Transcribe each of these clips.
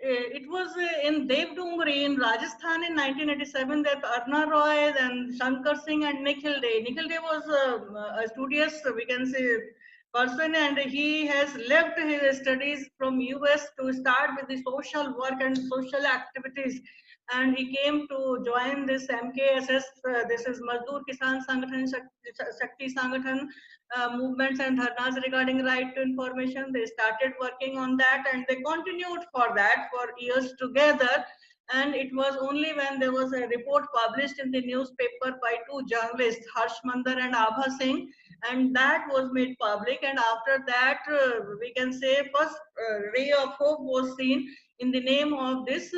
it was in Devdungri in Rajasthan in 1987 that Arna Roy and Shankar Singh and Nikhil Dey. Nikhil Dey was a studious, we can say, person, and he has left his studies from US to start with the social work and social activities. And he came to join this MKSS, this is Mazdoor Kisan Sangathan, Shakti Sangathan, movements and dharnas regarding right to information. They started working on that and they continued for that for years together. And it was only when there was a report published in the newspaper by two journalists, Harsh Mandar and Abha Singh, and that was made public. And after that, we can say first ray of hope was seen in the name of this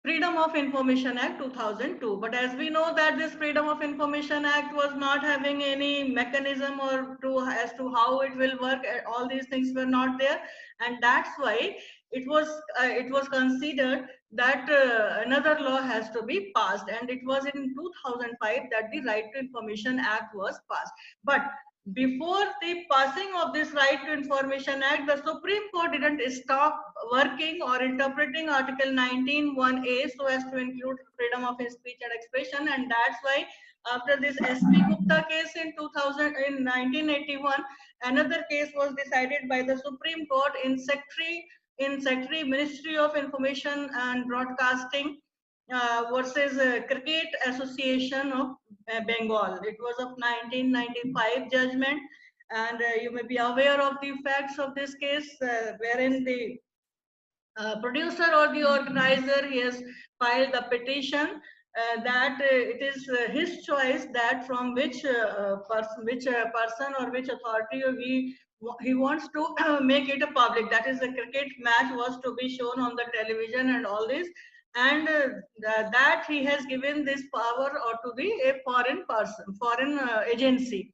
Freedom of Information Act 2002. But as we know that this Freedom of Information Act was not having any mechanism or as to how it will work, all these things were not there, and that's why it was considered that another law has to be passed, and it was in 2005 that the Right to Information Act was passed. But before the passing of this Right to Information Act, the Supreme Court didn't stop working or interpreting Article 19(1)(a) so as to include freedom of speech and expression, and that's why after this SP Gupta case in 1981, another case was decided by the Supreme Court in Secretary Ministry of Information and Broadcasting versus Cricket Association of Bengal. It was of 1995 judgment, and you may be aware of the facts of this case, wherein the producer or the organizer, he has filed a petition that it is his choice that from which person or which authority he wants to make it a public. That is, the cricket match was to be shown on the television and all this, and that he has given this power or to the a foreign person, foreign agency.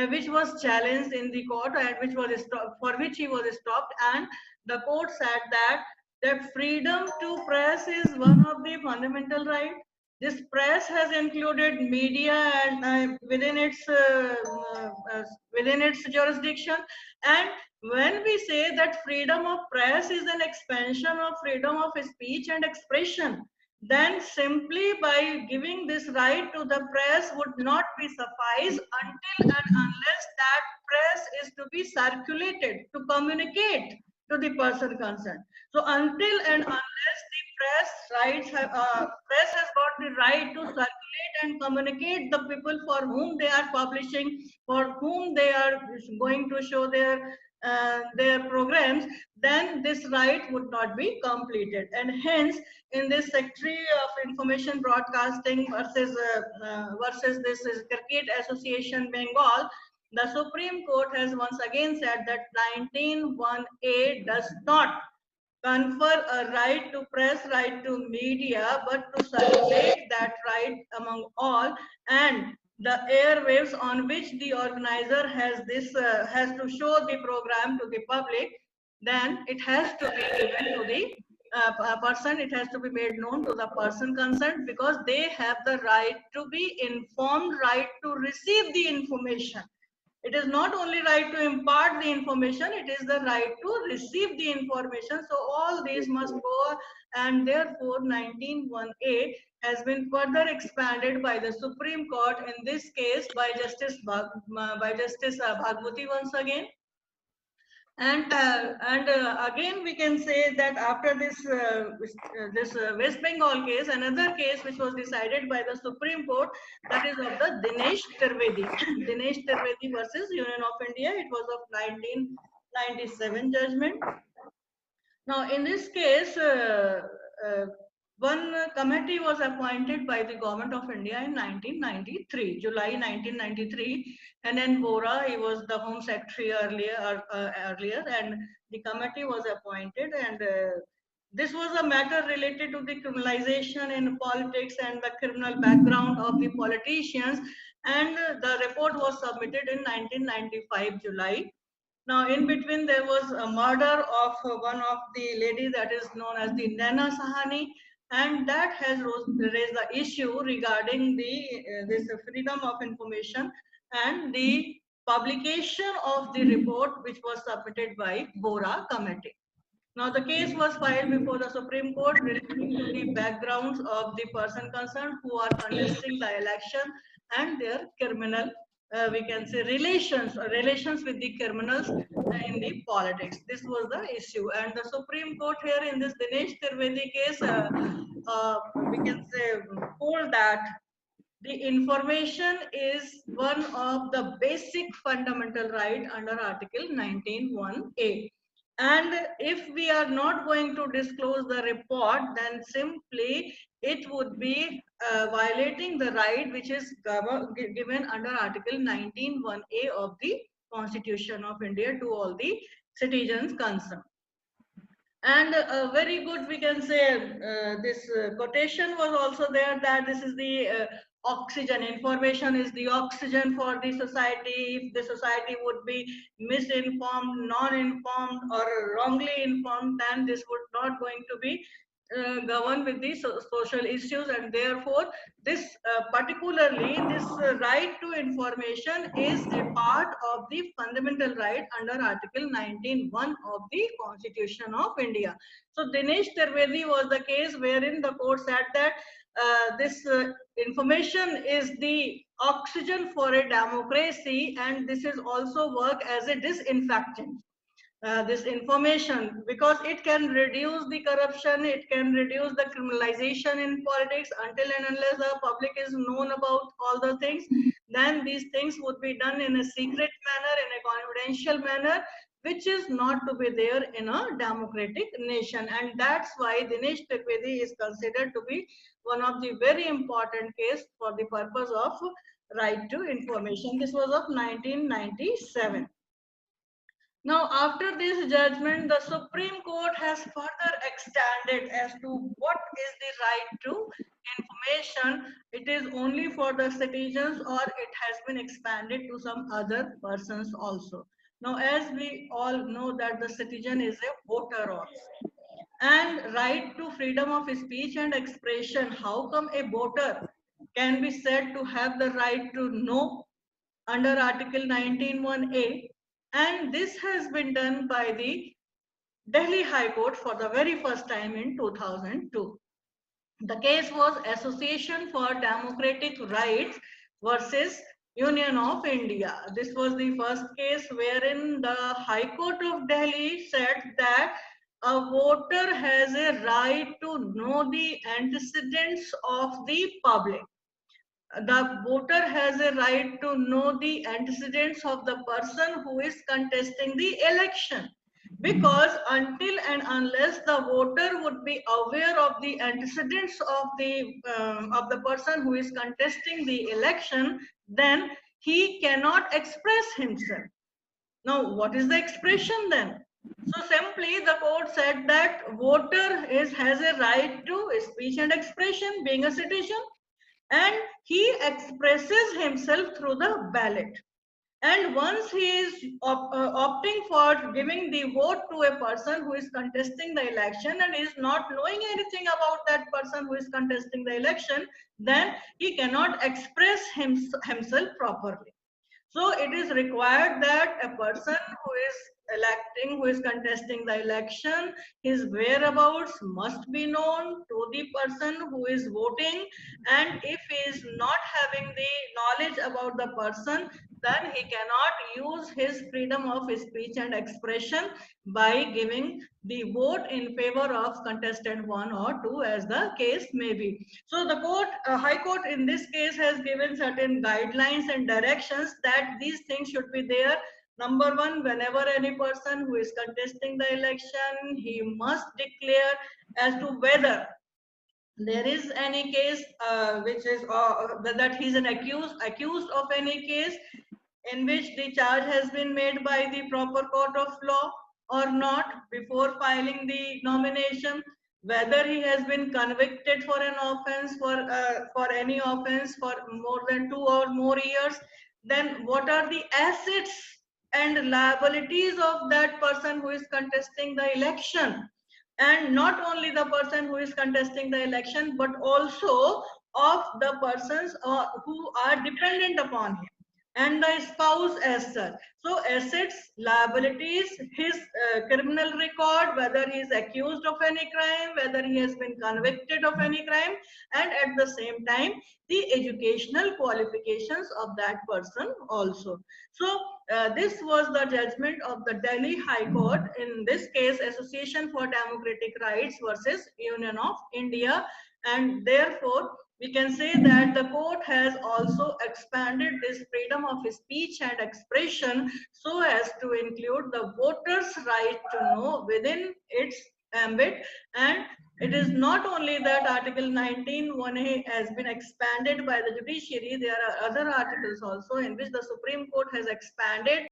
Which was challenged in the court and which was for which he was stopped, and the court said that freedom to press is one of the fundamental rights. This press has included media and within its jurisdiction. And when we say that freedom of press is an expansion of freedom of speech and expression, then simply by giving this right to the press would not be suffice until and unless that press is to be circulated to communicate to the person concerned. So until and unless the press has got the right to circulate and communicate the people for whom they are publishing, for whom they are going to show their programs, then this right would not be completed. And hence, in this Secretary of Information Broadcasting versus this is Cricket Association Bengal, the Supreme Court has once again said that 19(1)(a) does not confer a right to press, right to media, but to circulate that right among all, and the airwaves on which the organizer has to show the program to the public, then it has to be given to the person, it has to be made known to the person concerned, because they have the right to be informed, right to receive the information. It is not only right to impart the information, it is the right to receive the information. So all these must go, and therefore 19(1)(a) has been further expanded by the Supreme Court, in this case by Justice Bhagwati once again. And again we can say that after this West Bengal case, another case which was decided by the Supreme Court, that is of the Dinesh Trivedi Dinesh Trivedi versus Union of India. It was of 1997 judgment. Now in this case, one committee was appointed by the Government of India in 1993, July 1993. And then Bora, he was the Home Secretary earlier, and the committee was appointed. And this was a matter related to the criminalization in politics and the criminal background of the politicians. And the report was submitted in 1995, July. Now, in between, there was a murder of one of the ladies that is known as the Naina Sahani, and that has raised the issue regarding this freedom of information. and the publication of the report which was submitted by Bora committee. Now the case was filed before the Supreme Court relating to the backgrounds of the person concerned who are contesting the election and their criminal, we can say relations with the criminals in the politics. This was the issue, and the Supreme Court here in this Dinesh Trivedi case, we can say, told that the information is one of the basic fundamental right under Article 19(1)(a). And if we are not going to disclose the report, then simply it would be violating the right which is given under Article 19(1)(a) of the Constitution of India to all the citizens concerned. And very good, we can say, this quotation was also there, that this is the oxygen, information is the oxygen for the society. If the society would be misinformed, non-informed, or wrongly informed, then this would not going to be governed with the social issues, and therefore this particularly this right to information is a part of the fundamental right under Article 19(1) of the Constitution of India. So Dinesh Trivedi was the case wherein the court said that this information is the oxygen for a democracy, and this is also work as a disinfectant. This information, because it can reduce the corruption, it can reduce the criminalization in politics. Until and unless the public is known about all the things, then these things would be done in a secret manner, in a confidential manner, which is not to be there in a democratic nation. And that's why Dinesh Trivedi is considered to be one of the very important case for the purpose of right to information. This was of 1997. Now, after this judgment, the Supreme Court has further extended as to what is the right to information. It is only for the citizens, or it has been expanded to some other persons also. Now, as we all know that the citizen is a voter also. And right to freedom of speech and expression, how come a voter can be said to have the right to know under Article 19(1)(a), and this has been done by the Delhi High Court for the very first time in 2002. The case was Association for Democratic Rights versus Union of India. This was the first case wherein the High Court of Delhi said that a voter has a right to know the antecedents of the public. The voter has a right to know the antecedents of the person who is contesting the election, because until and unless the voter would be aware of the antecedents of the person who is contesting the election, then he cannot express himself. Now, what is the expression then? So simply the court said that voter has a right to speech and expression, being a citizen, and he expresses himself through the ballot. And once he is opting for giving the vote to a person who is contesting the election and is not knowing anything about that person who is contesting the election, then he cannot express himself properly. So it is required that a person who is electing, who is contesting the election, his whereabouts must be known to the person who is voting. And if he is not having the knowledge about the person, then he cannot use his freedom of speech and expression by giving the vote in favor of contestant 1 or 2, as the case may be. So the High Court in this case has given certain guidelines and directions that these things should be there. Number one, whenever any person who is contesting the election, he must declare as to whether there is any case which is that he is an accused of any case in which the charge has been made by the proper court of law or not before filing the nomination, whether he has been convicted for an offense, for any offense for more than 2 or more years, then what are the assets and liabilities of that person who is contesting the election, and not only the person who is contesting the election but also of the persons who are dependent upon him. and the spouse as such. So assets, liabilities, his criminal record, whether he is accused of any crime, whether he has been convicted of any crime, and at the same time the educational qualifications of that person also. So this was the judgment of the Delhi High Court in this case, Association for Democratic Rights versus Union of India, and therefore we can say that the court has also expanded this freedom of speech and expression so as to include the voters' right to know within its ambit. And it is not only that Article 19(1)(a) has been expanded by the judiciary, there are other articles also in which the Supreme Court has expanded